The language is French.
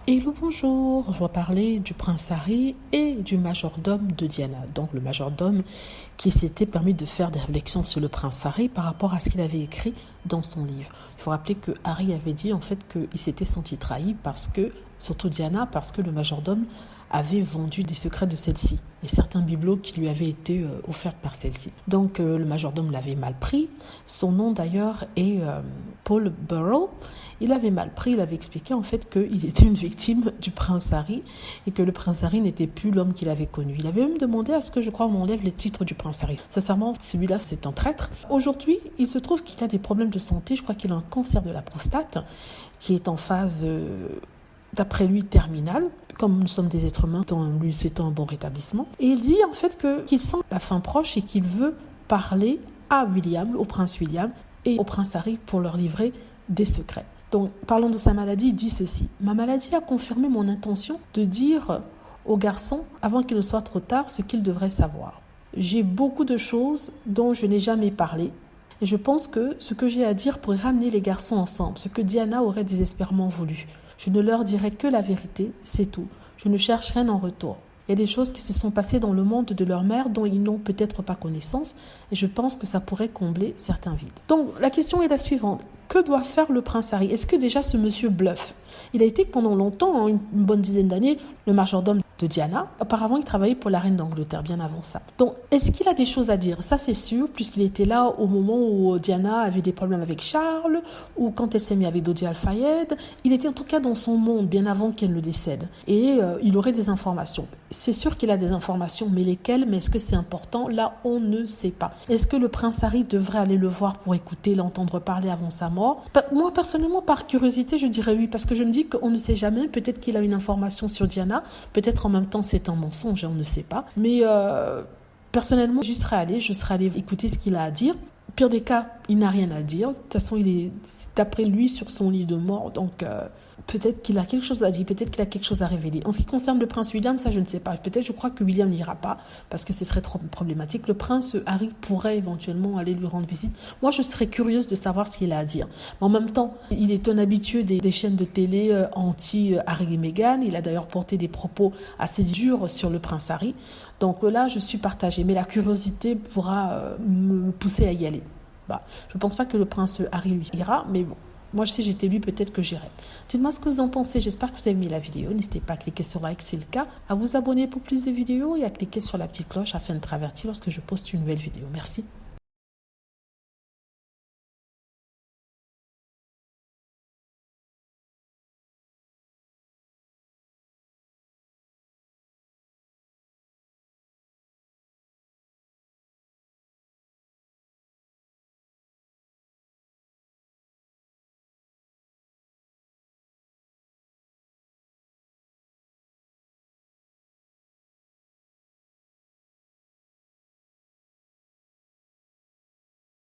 Hello, bonjour, je vais parler du prince Harry et du majordome de Diana. Donc le majordome qui s'était permis de faire des réflexions sur le prince Harry par rapport à ce qu'il avait écrit dans son livre. Il faut rappeler que Harry avait dit en fait qu'il s'était senti trahi parce que, surtout Diana, parce que le majordome avait vendu des secrets de celle-ci et certains bibelots qui lui avaient été offerts par celle-ci. Donc le majordome l'avait mal pris. Son nom d'ailleurs est Paul Burrell. Il avait mal pris, il avait expliqué en fait qu'il était une victime du prince Harry et que le prince Harry n'était plus l'homme qu'il avait connu. Il avait même demandé à ce que je crois on m'enlève les titres du prince Harry. Sincèrement, celui-là c'est un traître. Aujourd'hui, il se trouve qu'il a des problèmes de santé. Je crois qu'il a un cancer de la prostate qui est en phase d'après lui terminale. Comme nous sommes des êtres humains, en lui souhaitant un bon rétablissement. Et il dit en fait qu'il sent la fin proche et qu'il veut parler à William, au prince William et au prince Harry pour leur livrer des secrets. Donc, parlons de sa maladie, il dit ceci. Ma maladie a confirmé mon intention de dire aux garçons, avant qu'il ne soit trop tard, ce qu'ils devraient savoir. J'ai beaucoup de choses dont je n'ai jamais parlé. Et je pense que ce que j'ai à dire pourrait ramener les garçons ensemble, ce que Diana aurait désespérément voulu. Je ne leur dirai que la vérité, c'est tout. Je ne cherche rien en retour. Il y a des choses qui se sont passées dans le monde de leur mère dont ils n'ont peut-être pas connaissance et je pense que ça pourrait combler certains vides. Donc la question est la suivante. Que doit faire le prince Harry? Est-ce que déjà ce monsieur bluffe? Il a été pendant longtemps, une bonne dizaine d'années, le majordome de Diana. Auparavant, il travaillait pour la reine d'Angleterre, bien avant ça. Donc, est-ce qu'il a des choses à dire? Ça, c'est sûr, puisqu'il était là au moment où Diana avait des problèmes avec Charles, ou quand elle s'est mise avec Dodi Al-Fayed. Il était en tout cas dans son monde, bien avant qu'elle ne décède. Et il aurait des informations. C'est sûr qu'il a des informations, mais lesquelles? Mais est-ce que c'est important? Là, on ne sait pas. Est-ce que le prince Harry devrait aller le voir pour écouter, l'entendre parler avant sa mort? Moi, personnellement, par curiosité, je dirais oui, parce que je me dis qu'on ne sait jamais. Peut-être qu'il a une information sur Diana, peut-être en même temps c'est un mensonge, on ne sait pas. Mais personnellement, je serais allée écouter ce qu'il a à dire. Pire des cas, il n'a rien à dire. De toute façon, il est d'après lui sur son lit de mort, donc peut-être qu'il a quelque chose à dire, peut-être qu'il a quelque chose à révéler. En ce qui concerne le prince William, ça je ne sais pas. Peut-être, je crois que William n'ira pas parce que ce serait trop problématique. Le prince Harry pourrait éventuellement aller lui rendre visite. Moi, je serais curieuse de savoir ce qu'il a à dire. Mais en même temps, il est un habitué des chaînes de télé anti-Harry et Meghan. Il a d'ailleurs porté des propos assez durs sur le prince Harry. Donc là, je suis partagée. Mais la curiosité pourra me pousser à y aller. Bah, je ne pense pas que le prince Harry lui ira, mais bon. Moi, si j'étais lui, peut-être que j'irais. Dites-moi ce que vous en pensez. J'espère que vous avez aimé la vidéo. N'hésitez pas à cliquer sur like si c'est le cas, à vous abonner pour plus de vidéos et à cliquer sur la petite cloche afin de être averti lorsque je poste une nouvelle vidéo. Merci.